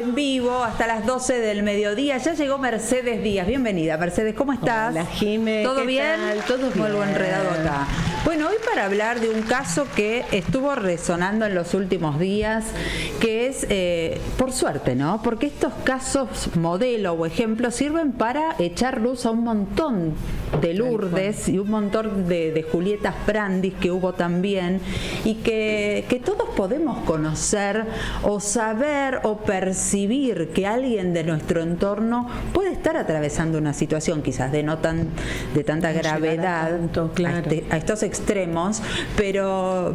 En vivo hasta las 12 del mediodía. Ya llegó Mercedes Díaz. Bienvenida, Mercedes. ¿Cómo estás? Hola, Jimé. ¿Todo bien? Tal? Todo bien. Vuelvo enredado acá. Bueno, hoy para hablar de un caso que estuvo resonando en los últimos días, que es, por suerte, ¿no? Porque estos casos modelo o ejemplo sirven para echar luz a un montón de Lourdes y un montón de Julietas Prandis que hubo también, y que todos podemos conocer o saber o percibir que alguien de nuestro entorno puede estar atravesando una situación quizás de tanta gravedad tanto, claro, a estos extremos, pero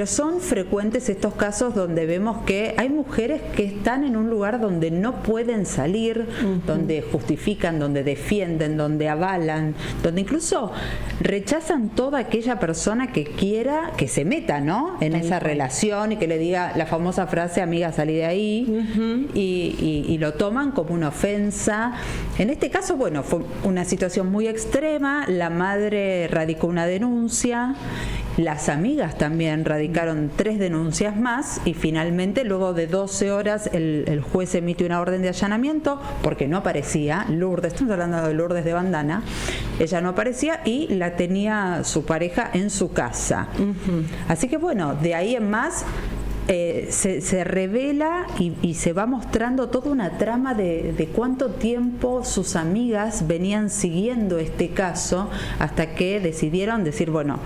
son frecuentes estos casos donde vemos que hay mujeres que están en un lugar donde no pueden salir, donde justifican, donde defienden, donde avalan, donde incluso rechazan toda aquella persona que quiera que se meta, ¿no?, en esa relación y que le diga la famosa frase, amiga, salí de ahí, y lo toman como una ofensa. En este caso, bueno, fue una situación muy extrema. La madre radicó una denuncia, las amigas también radicaron 3 denuncias más, y finalmente, luego de 12 horas, el juez emite una orden de allanamiento porque no aparecía Lourdes. Estamos hablando de Lourdes de Bandana. Ella no aparecía y la tenía su pareja en su casa. Así que bueno, de ahí en más se revela y se va mostrando toda una trama de cuánto tiempo sus amigas venían siguiendo este caso, hasta que decidieron decir, bueno,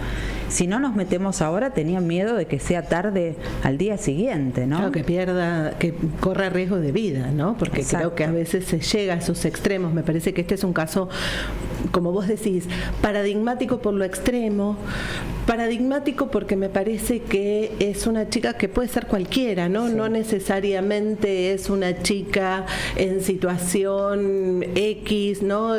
si no nos metemos ahora, tenían miedo de que sea tarde al día siguiente, ¿no? Claro, que corra riesgo de vida, ¿no? Porque Exacto. creo que a veces se llega a esos extremos. Me parece que este es un caso, como vos decís, paradigmático por lo extremo, paradigmático porque me parece que es una chica que puede ser cualquiera, ¿no? Sí. No necesariamente es una chica en situación X, ¿no?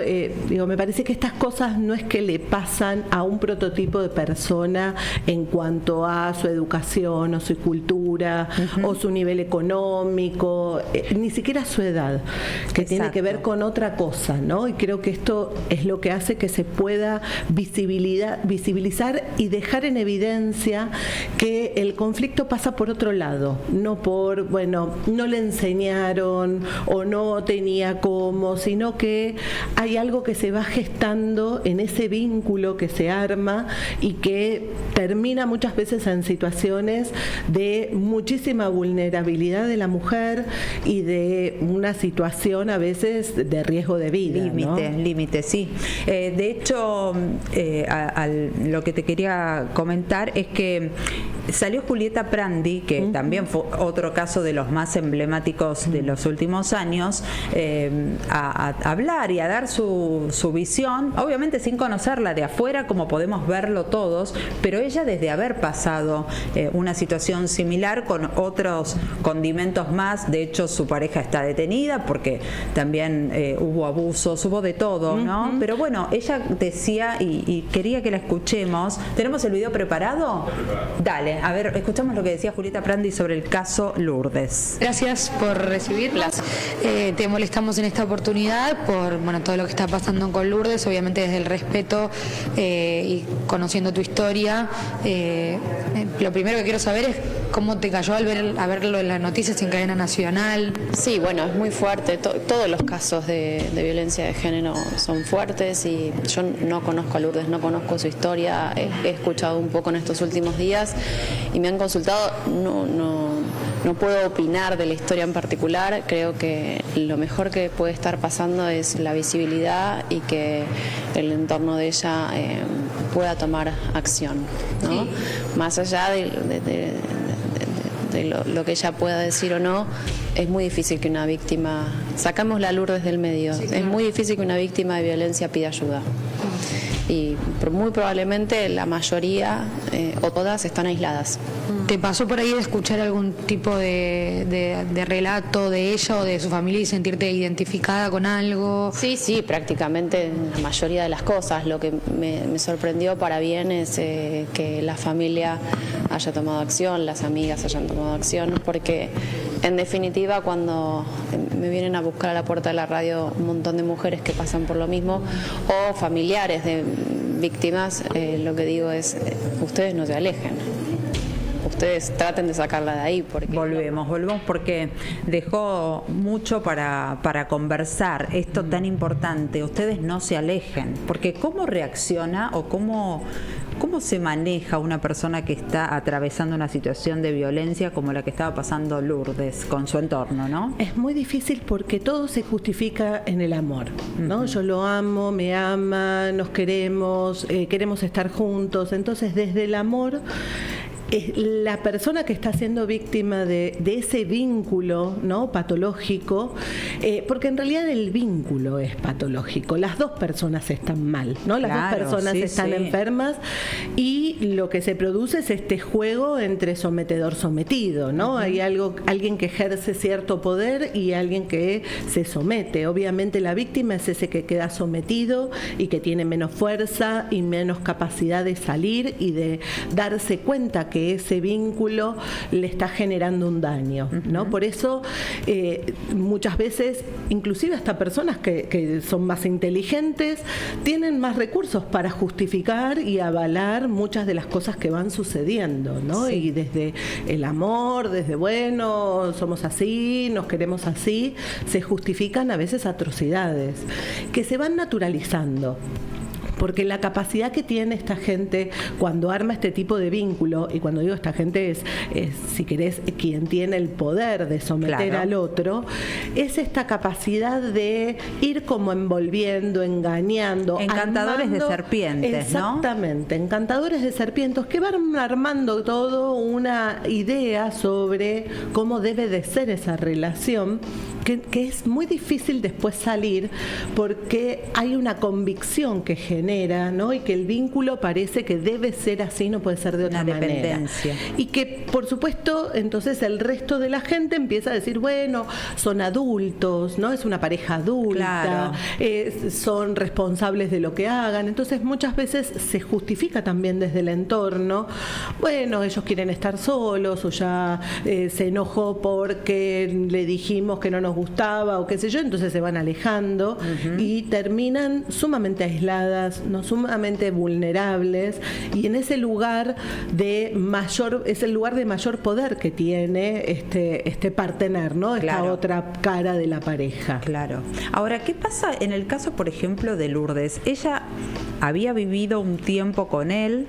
Me parece que estas cosas no es que le pasan a un prototipo de persona en cuanto a su educación o su cultura o su nivel económico, ni siquiera su edad, que Exacto. tiene que ver con otra cosa, ¿no? Y creo que esto es lo que hace que se pueda visibilizar y dejar en evidencia que el conflicto pasa por otro lado, no por, bueno, no le enseñaron o no tenía cómo, sino que hay algo que se va gestando en ese vínculo que se arma y que termina muchas veces en situaciones de muchísima vulnerabilidad de la mujer y de una situación a veces de riesgo de vida. Límite, sí. De hecho, lo que te quería comentar es que salió Julieta Prandi, que también fue otro caso de los más emblemáticos de los últimos años, a hablar y a dar su visión, obviamente sin conocerla de afuera como podemos verlo todos, pero ella, desde haber pasado una situación similar con otros condimentos más. De hecho, su pareja está detenida porque también hubo abusos, hubo de todo, ¿no? Pero bueno, ella decía, y quería que la escuchemos. ¿Tenemos el video preparado? Dale, a ver, escuchamos lo que decía Julieta Prandi sobre el caso Lourdes. Gracias por recibirlas. Te molestamos en esta oportunidad por todo lo que está pasando con Lourdes, obviamente desde el respeto y conociendo tu historia. Lo primero que quiero saber es cómo te cayó al verlo en las noticias en cadena nacional. Sí, bueno, es muy fuerte. Todos los casos de violencia de género son fuertes, y yo no conozco a Lourdes, no conozco su historia. He escuchado un poco en estos últimos días y me han consultado. No puedo opinar de la historia en particular. Creo que lo mejor que puede estar pasando es la visibilidad y que el entorno de ella pueda tomar acción, ¿no? Sí. Más allá de lo que ella pueda decir o no, es muy difícil que una víctima, sacamos la Lourdes del medio, sí, claro. Es muy difícil que una víctima de violencia pida ayuda. Y muy probablemente la mayoría o todas están aisladas. ¿Te pasó por ahí de escuchar algún tipo de relato de ella o de su familia y sentirte identificada con algo? Sí, prácticamente la mayoría de las cosas. Lo que me sorprendió para bien es que la familia haya tomado acción, las amigas hayan tomado acción, porque en definitiva cuando me vienen a buscar a la puerta de la radio un montón de mujeres que pasan por lo mismo o familiares de víctimas, lo que digo es, ustedes no se alejen. ustedes traten de sacarla de ahí. Porque Volvemos porque dejó mucho para conversar, esto tan importante, ustedes no se alejen, porque ¿cómo reacciona o cómo se maneja una persona que está atravesando una situación de violencia como la que estaba pasando Lourdes con su entorno, ¿no? Es muy difícil porque todo se justifica en el amor, ¿no? Yo lo amo, me ama, nos queremos, queremos estar juntos. Entonces, desde el amor, la persona que está siendo víctima de ese vínculo, ¿no?, patológico, porque en realidad el vínculo es patológico, las dos personas están mal, ¿no? Las dos personas están enfermas, y lo que se produce es este juego entre sometedor-sometido, ¿no? Hay alguien que ejerce cierto poder y alguien que se somete. Obviamente la víctima es ese que queda sometido y que tiene menos fuerza y menos capacidad de salir y de darse cuenta que ese vínculo le está generando un daño, ¿no? Por eso muchas veces, inclusive hasta personas que son más inteligentes, tienen más recursos para justificar y avalar muchas de las cosas que van sucediendo, ¿no? Y desde el amor, desde bueno, somos así, nos queremos así, se justifican a veces atrocidades que se van naturalizando. Porque la capacidad que tiene esta gente cuando arma este tipo de vínculo, y cuando digo esta gente es si querés, quien tiene el poder de someter al otro, es esta capacidad de ir como envolviendo, engañando, encantadores de serpientes, ¿no? Exactamente, encantadores de serpientes que van armando todo una idea sobre cómo debe de ser esa relación, que es muy difícil después salir porque hay una convicción que genera, ¿no? Y que el vínculo parece que debe ser así, no puede ser de otra manera. Dependencia. Y que, por supuesto, entonces el resto de la gente empieza a decir, bueno, son adultos, ¿no? Es una pareja adulta, son responsables de lo que hagan. Entonces muchas veces se justifica también desde el entorno, bueno, ellos quieren estar solos, o ya se enojó porque le dijimos que no nos gustaba o qué sé yo, entonces se van alejando y terminan sumamente aisladas, no, sumamente vulnerables, y en ese lugar es el lugar de mayor poder que tiene este partener, ¿no? Esta otra cara de la pareja. Claro. Ahora, ¿qué pasa en el caso, por ejemplo, de Lourdes? Ella había vivido un tiempo con él,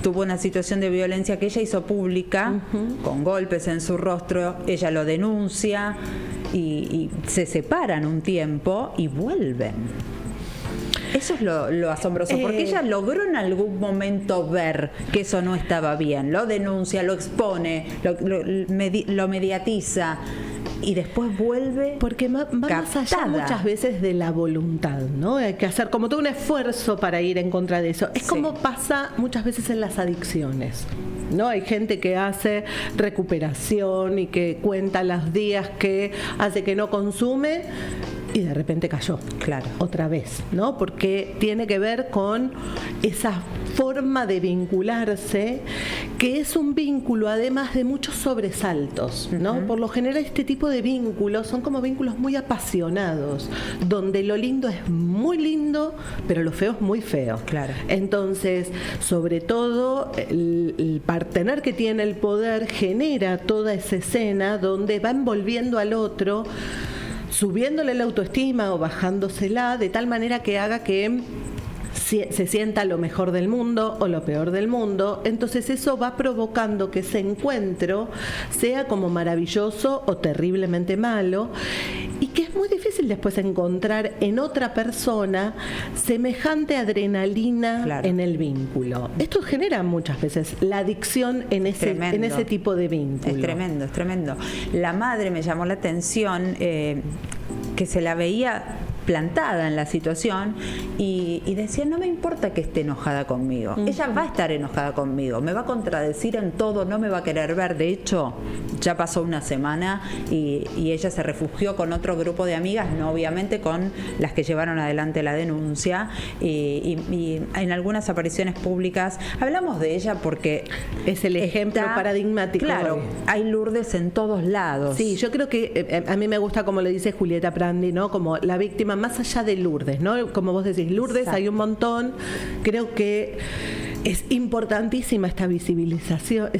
tuvo una situación de violencia que ella hizo pública, con golpes en su rostro, ella lo denuncia y se separan un tiempo y vuelven. Eso es lo asombroso, porque ella logró en algún momento ver que eso no estaba bien, lo denuncia, lo expone, lo mediatiza, y después vuelve porque va más allá muchas veces de la voluntad, ¿no? Hay que hacer como todo un esfuerzo para ir en contra de eso. Es como pasa muchas veces en las adicciones, ¿no? Hay gente que hace recuperación y que cuenta los días que hace que no consume y de repente cayó. Claro. Otra vez, ¿no? Porque tiene que ver con esa forma de vincularse, que es un vínculo además de muchos sobresaltos, ¿no? Por lo general este tipo de vínculos son como vínculos muy apasionados, donde lo lindo es muy lindo, pero lo feo es muy feo. Claro. Entonces, sobre todo, el partener que tiene el poder genera toda esa escena donde va envolviendo al otro, subiéndole la autoestima o bajándosela, de tal manera que haga que se sienta lo mejor del mundo o lo peor del mundo. Entonces eso va provocando que ese encuentro sea como maravilloso o terriblemente malo, y que es muy difícil después encontrar en otra persona semejante adrenalina en el vínculo. Esto genera muchas veces la adicción en ese tipo de vínculo. Es tremendo, es tremendo. La madre me llamó la atención, que se la veía plantada en la situación y decía, no me importa que esté enojada conmigo, ella va a estar enojada conmigo, me va a contradecir en todo, no me va a querer ver. De hecho, ya pasó una semana y ella se refugió con otro grupo de amigas, no obviamente con las que llevaron adelante la denuncia, y en algunas apariciones públicas hablamos de ella porque es el ejemplo paradigmático. Claro, hay Lourdes en todos lados. Sí, yo creo que a mí me gusta como le dice Julieta Prandi, ¿no? Como la víctima más allá de Lourdes, ¿no? Como vos decís, Lourdes hay un montón. Creo que Es importantísima esta visibilización,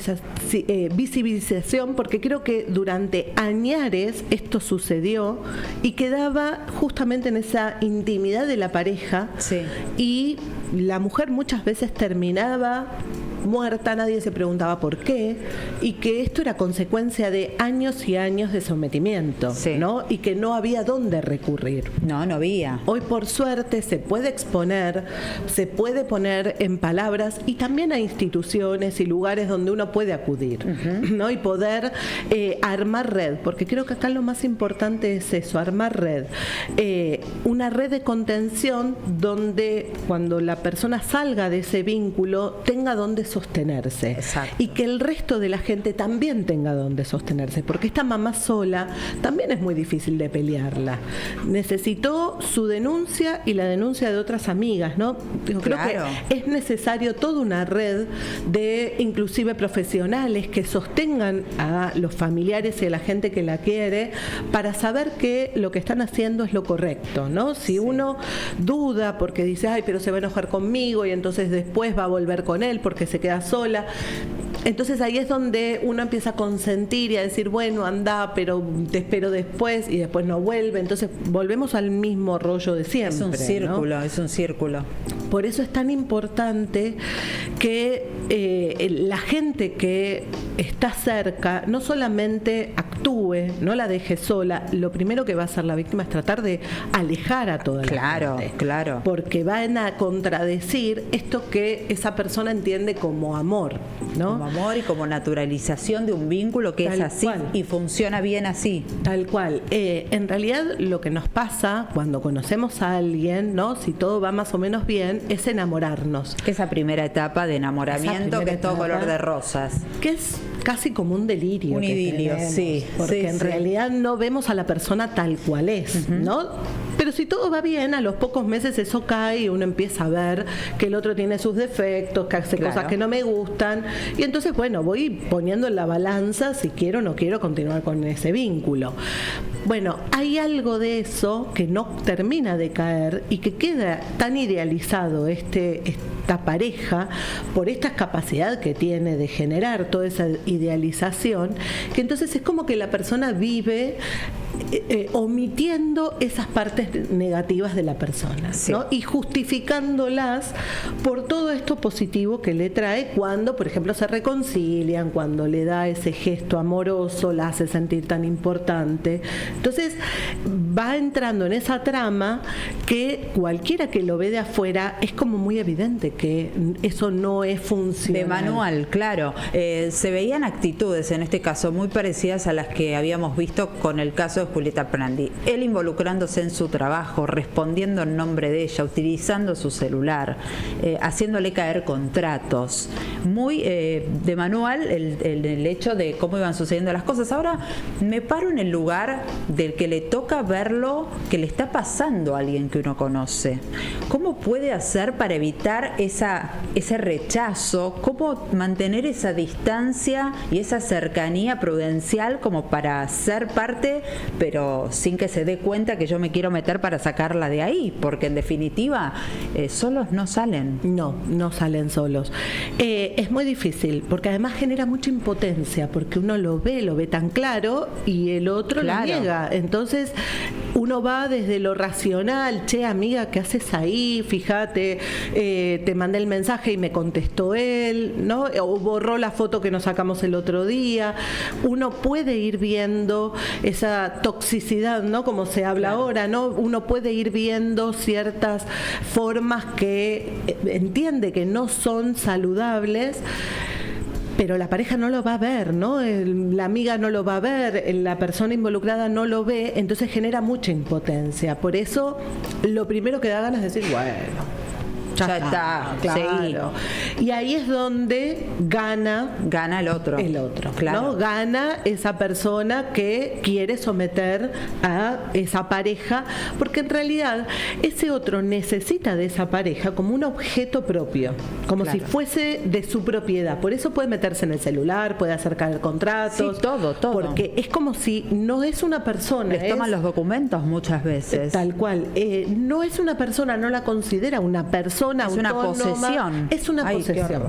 porque creo que durante añares esto sucedió y quedaba justamente en esa intimidad de la pareja, sí. Y la mujer muchas veces terminaba muerta, nadie se preguntaba por qué, y que esto era consecuencia de años y años de sometimiento, sí. ¿no? Y que no había dónde recurrir. No había. Hoy, por suerte, se puede exponer, se puede poner en palabras, y también hay instituciones y lugares donde uno puede acudir, ¿no? Y poder armar red, porque creo que acá lo más importante es eso, armar red. Una red de contención donde cuando la persona salga de ese vínculo tenga donde sostenerse. Exacto. Y que el resto de la gente también tenga donde sostenerse, porque esta mamá sola también es muy difícil de pelearla. Necesitó su denuncia y la denuncia de otras amigas, ¿no? Creo claro. que es necesario toda una red de inclusive profesionales que sostengan a los familiares y a la gente que la quiere para saber que lo que están haciendo es lo correcto, ¿no? Si sí. uno duda porque dice, ay, pero se va a enojar conmigo y entonces después va a volver con él porque se queda sola. Entonces ahí es donde uno empieza a consentir y a decir, bueno, anda, pero te espero después, y después no vuelve. Entonces volvemos al mismo rollo de siempre. Es un círculo, ¿no? es un círculo. Por eso es tan importante que la gente que está cerca no solamente actúe, no la deje sola. Lo primero que va a hacer la víctima es tratar de alejar a toda la gente. Claro. Porque van a contradecir esto que esa persona entiende como amor, ¿no? Como amor y como naturalización de un vínculo que Tal es así cual. y funciona bien así. Tal cual. En realidad lo que nos pasa cuando conocemos a alguien, ¿no? Si todo va más o menos bien, es enamorarnos. Esa primera etapa de enamoramiento que es todo color de rosas. Que es casi como un delirio. Un idilio, tenemos, sí. Porque sí, en sí. realidad no vemos a la persona tal cual es, ¿no? Pero si todo va bien, a los pocos meses eso cae y uno empieza a ver que el otro tiene sus defectos, que hace Claro. cosas que no me gustan. Y entonces, bueno, voy poniendo en la balanza si quiero o no quiero continuar con ese vínculo. Bueno, hay algo de eso que no termina de caer y que queda tan idealizado esta pareja por esta capacidad que tiene de generar toda esa idealización, que entonces es como que la persona vive omitiendo esas partes negativas de la persona, sí. ¿no? Y justificándolas por todo esto positivo que le trae cuando, por ejemplo, se reconcilian, cuando le da ese gesto amoroso, la hace sentir tan importante. Entonces va entrando en esa trama que cualquiera que lo ve de afuera es como muy evidente que eso no es funcional. De manual, claro. Se veían actitudes, en este caso, muy parecidas a las que habíamos visto con el caso de Julieta Prandi. Él involucrándose en su trabajo, respondiendo en nombre de ella, utilizando su celular, haciéndole caer contratos. Muy de manual el hecho de cómo iban sucediendo las cosas. Ahora me paro en el lugar del que le toca verlo, que le está pasando a alguien que uno conoce. ¿Cómo puede hacer para evitar ese rechazo? ¿Cómo mantener esa distancia y esa cercanía prudencial como para ser parte, pero sin que se dé cuenta que yo me quiero meter para sacarla de ahí? Porque en definitiva, solos no salen. No salen solos. Es muy difícil, porque además genera mucha impotencia, porque uno lo ve tan claro y el otro lo niega. Entonces uno va desde lo racional, che, amiga, ¿qué haces ahí? Fíjate, te mandé el mensaje y me contestó él, ¿no? O borró la foto que nos sacamos el otro día. Uno puede ir viendo esa toxicidad, ¿no? Como se habla ahora, ¿no? Uno puede ir viendo ciertas formas que entiende que no son saludables, pero la pareja no lo va a ver, ¿no? La amiga no lo va a ver, la persona involucrada no lo ve, entonces genera mucha impotencia. Por eso, lo primero que da ganas es decir, bueno, ya está, claro. Y ahí es donde gana el otro. Claro. ¿no? Gana esa persona que quiere someter a esa pareja, porque en realidad ese otro necesita de esa pareja como un objeto propio, como si fuese de su propiedad. Por eso puede meterse en el celular, puede hacer caer contratos. Sí, todo. Porque es como si no es una persona. Les toman los documentos muchas veces. Tal cual. No es una persona, no la considera una persona, persona es una autónoma. posesión. Es una posesión.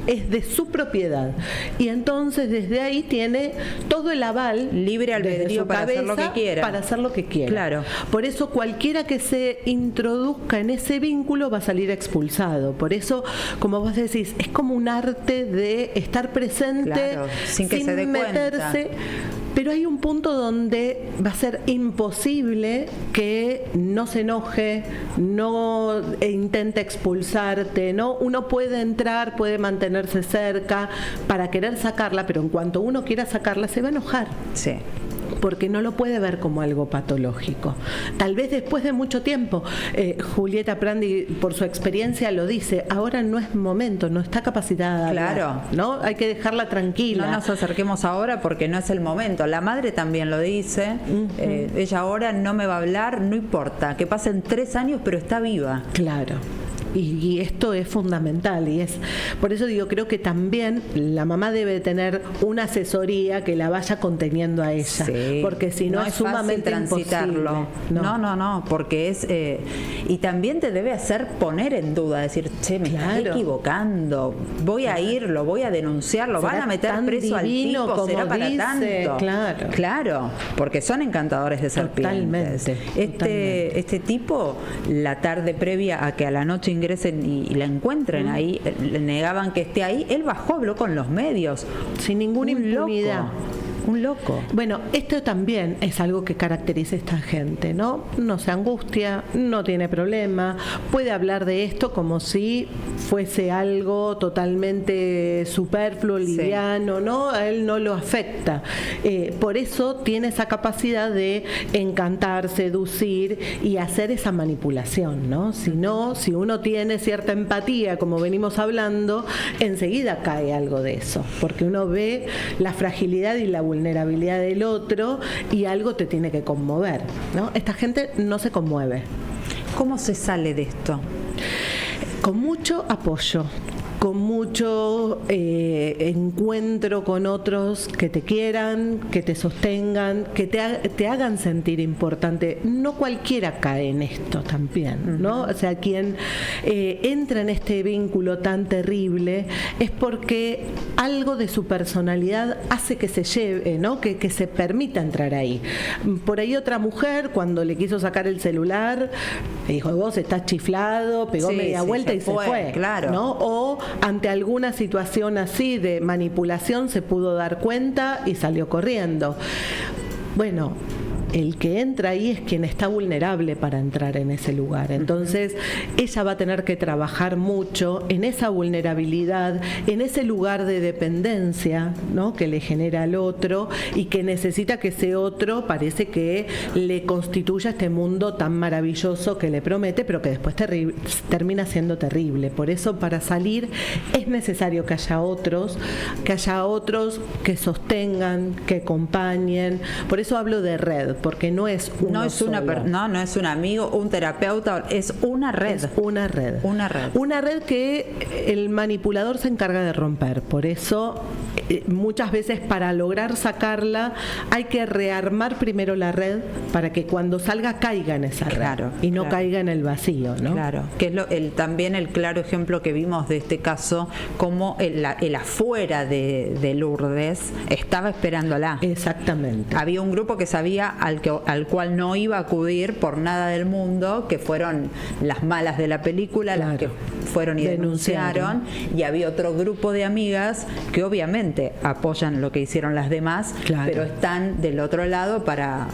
Es de su propiedad. Y entonces desde ahí tiene todo el aval libre albedrío para hacer lo que quiera. Para hacer lo que quiera. Claro. Por eso cualquiera que se introduzca en ese vínculo va a salir expulsado. Por eso, como vos decís, es como un arte de estar presente, claro, sin que se dé meterse. cuenta. Pero hay un punto donde va a ser imposible que no se enoje, no intente expulsarte, ¿no? Uno puede entrar, puede mantenerse cerca para querer sacarla, pero en cuanto uno quiera sacarla se va a enojar. Sí. Porque no lo puede ver como algo patológico. Tal vez después de mucho tiempo, Julieta Prandi, por su experiencia, lo dice, ahora no es momento, no está capacitada. Claro. ¿No? Hay que dejarla tranquila. No nos acerquemos ahora porque no es el momento. La madre también lo dice. Ella ahora no me va a hablar, no importa, que pasen 3 años, pero está viva. Claro. Y esto es fundamental y es por eso digo, creo que también la mamá debe tener una asesoría que la vaya conteniendo a ella, sí, porque si no es sumamente transitarlo. No, porque es y también te debe hacer poner en duda, decir, che, me estás equivocando, voy a ir, lo voy a denunciar, lo van a meter preso al tipo, será para tanto. Claro, porque son encantadores de serpientes. Este tipo, la tarde previa a que a la noche ingresen y la encuentren ahí, le negaban que esté ahí, él bajó, habló con los medios. Sin ninguna impunidad. Un loco. Bueno, esto también es algo que caracteriza a esta gente, ¿no? No se angustia, no tiene problema, puede hablar de esto como si fuese algo totalmente superfluo, liviano, ¿no? A él no lo afecta. Por eso tiene esa capacidad de encantar, seducir y hacer esa manipulación, ¿no? Si uno tiene cierta empatía, como venimos hablando, enseguida cae algo de eso, porque uno ve la fragilidad y la vulnerabilidad del otro y algo te tiene que conmover, ¿no? Esta gente no se conmueve. ¿Cómo se sale de esto? Con mucho apoyo, con mucho encuentro con otros que te quieran, que te sostengan, que te hagan sentir importante. No cualquiera cae en esto también, ¿no? O sea, quien entra en este vínculo tan terrible es porque algo de su personalidad hace que se lleve, ¿no? Que se permita entrar ahí. Por ahí otra mujer, cuando le quiso sacar el celular, le dijo, vos estás chiflado, pegó media vuelta y se fue, claro. ¿no? O ante alguna situación así de manipulación se pudo dar cuenta y salió corriendo. Bueno, el que entra ahí es quien está vulnerable para entrar en ese lugar. Entonces, ella va a tener que trabajar mucho en esa vulnerabilidad, en ese lugar de dependencia, ¿no? Que le genera al otro y que necesita que ese otro parece que le constituya este mundo tan maravilloso que le promete, pero que después termina siendo terrible. Por eso, para salir es necesario que haya otros que sostengan, que acompañen. Por eso hablo de red, porque no es uno solo. No es un amigo, un terapeuta, es una red. Es una red. Una red que el manipulador se encarga de romper. Por eso, muchas veces para lograr sacarla hay que rearmar primero la red para que cuando salga caiga en esa red y no caiga en el vacío, ¿no? Claro, que es también el claro ejemplo que vimos de este caso, como el afuera de Lourdes estaba esperándola. Exactamente. Había un grupo que sabía al cual no iba a acudir por nada del mundo, que fueron las malas de la película, las que fueron y denunciaron, y había otro grupo de amigas que obviamente apoyan lo que hicieron las demás, pero están del otro lado para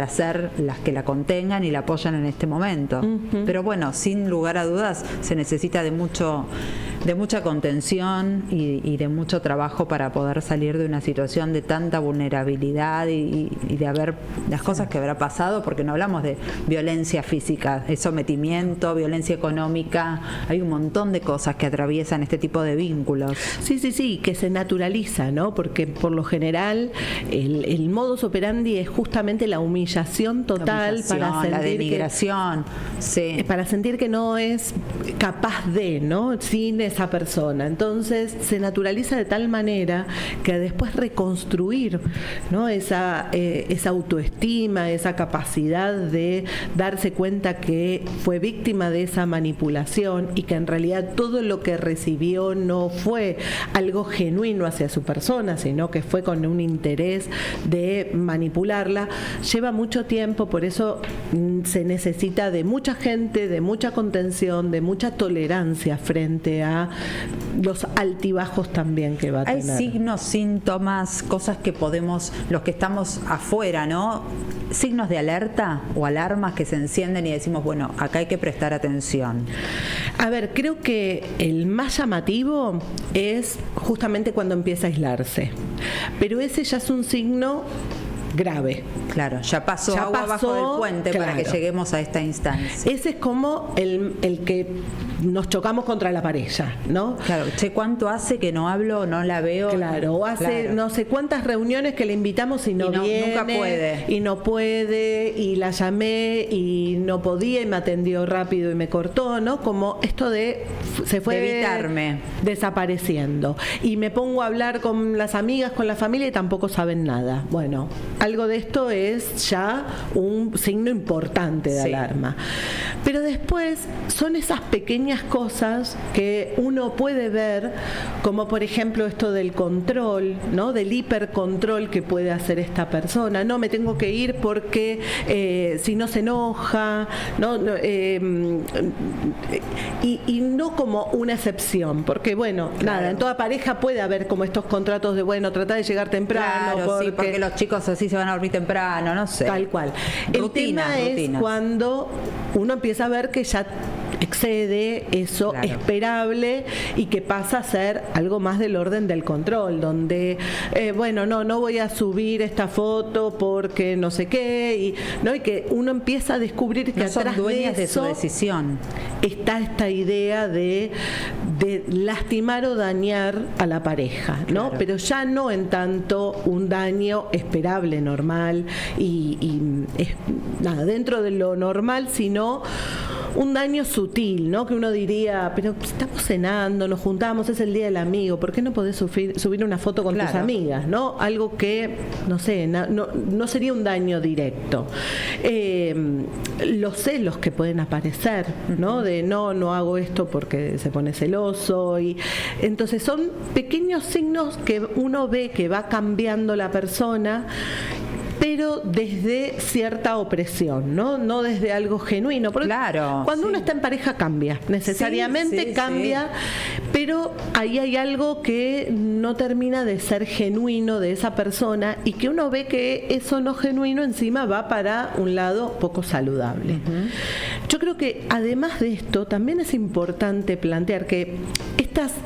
ser las que la contengan y la apoyan en este momento. Pero bueno, sin lugar a dudas se necesita de mucha contención y de mucho trabajo para poder salir de una situación de tanta vulnerabilidad y de haber las cosas que habrá pasado, porque no hablamos de violencia física, de sometimiento, violencia económica, hay un montón de cosas que atraviesan este tipo de vínculos. Sí, que se naturaliza, ¿no? Porque por lo general el modus operandi es justamente la humillación humillación total, para sentir la denigración, para sentir que no es capaz de, ¿no? Sin esa persona. Entonces se naturaliza de tal manera que después reconstruir, ¿no? esa autoestima, esa capacidad de darse cuenta que fue víctima de esa manipulación y que en realidad todo lo que recibió no fue algo genuino hacia su persona, sino que fue con un interés de manipularla, lleva mucho tiempo. Por eso se necesita de mucha gente, de mucha contención, de mucha tolerancia frente a los altibajos también que va a tener. Hay signos, síntomas, cosas que podemos, los que estamos afuera, ¿no? Signos de alerta o alarmas que se encienden y decimos, bueno, acá hay que prestar atención. A ver, creo que el más llamativo es justamente cuando empieza a aislarse, pero ese ya es un signo grave. Claro, ya pasó agua abajo del puente, claro, para que lleguemos a esta instancia. Ese es como el que nos chocamos contra la pareja, ¿no? Claro, che, ¿cuánto hace que no hablo, no la veo? Claro, o hace no sé cuántas reuniones que le invitamos y no viene. Nunca puede. Y no puede, y la llamé y no podía y me atendió rápido y me cortó, ¿no? Como esto de se fue de evitarme, desapareciendo. Y me pongo a hablar con las amigas, con la familia y tampoco saben nada. Bueno, algo de esto es ya un signo importante de alarma. Pero después son esas pequeñas cosas que uno puede ver, como por ejemplo esto del control, ¿no? Del hipercontrol que puede hacer esta persona. No, me tengo que ir porque si no se enoja, ¿no? Y no como una excepción, porque bueno, nada, en toda pareja puede haber como estos contratos de bueno, tratar de llegar temprano. Claro, porque los chicos así se van a dormir temprano, no sé. Tal cual. El tema es cuando uno empieza a ver que ya excede eso esperable y que pasa a ser algo más del orden del control, donde bueno, no voy a subir esta foto porque no sé qué, y que uno empieza a descubrir que atrás de eso su decisión está esta idea de lastimar o dañar a la pareja, ¿no? Claro. Pero ya no en tanto un daño esperable, normal y nada, dentro de lo normal, sino un daño sutil, ¿no? Que uno diría, pero estamos cenando, nos juntamos, es el día del amigo, ¿por qué no podés subir una foto con tus amigas, ¿no? Algo que, no sé, no sería un daño directo. Los celos que pueden aparecer, ¿no? De no hago esto porque se pone celoso. Y entonces son pequeños signos que uno ve que va cambiando la persona, pero desde cierta opresión, no desde algo genuino. Porque cuando uno está en pareja cambia, necesariamente cambia, pero ahí hay algo que no termina de ser genuino de esa persona y que uno ve que eso no genuino encima va para un lado poco saludable. Yo creo que además de esto también es importante plantear que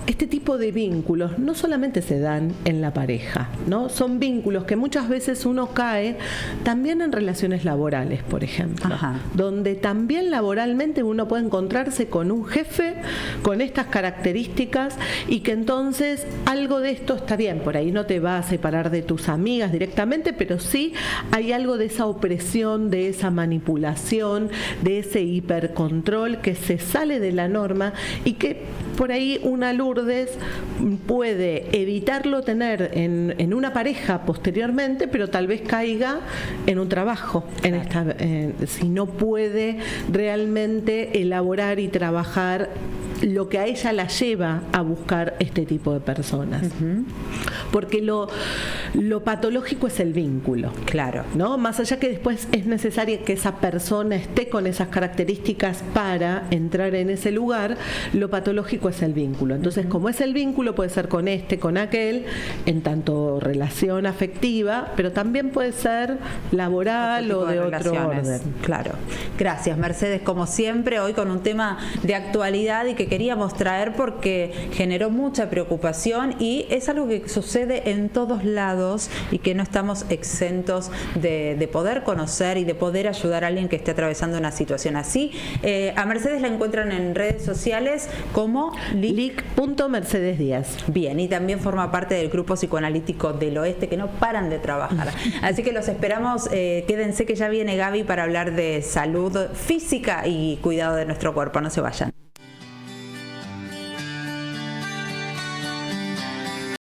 este tipo de vínculos no solamente se dan en la pareja, ¿no? Son vínculos que muchas veces uno cae también en relaciones laborales, por ejemplo, donde también laboralmente uno puede encontrarse con un jefe con estas características y que entonces algo de esto está bien, por ahí no te va a separar de tus amigas directamente, pero sí hay algo de esa opresión, de esa manipulación, de ese hipercontrol que se sale de la norma y que por ahí una Lourdes puede evitarlo tener en una pareja posteriormente, pero tal vez caiga en un trabajo, si no puede realmente elaborar y trabajar lo que a ella la lleva a buscar este tipo de personas. Porque lo patológico es el vínculo. Claro. ¿No? Más allá que después es necesario que esa persona esté con esas características para entrar en ese lugar, lo patológico es el vínculo. Entonces, como es el vínculo, puede ser con con aquel, en tanto relación afectiva, pero también puede ser laboral o de otro orden. Claro. Gracias, Mercedes, como siempre, hoy con un tema de actualidad y que que queríamos traer porque generó mucha preocupación y es algo que sucede en todos lados y que no estamos exentos de poder conocer y de poder ayudar a alguien que esté atravesando una situación así. A Mercedes la encuentran en redes sociales como lic.mercedesdíaz. Bien, y también forma parte del grupo psicoanalítico del Oeste, que no paran de trabajar. Así que los esperamos, quédense que ya viene Gaby para hablar de salud física y cuidado de nuestro cuerpo. No se vayan.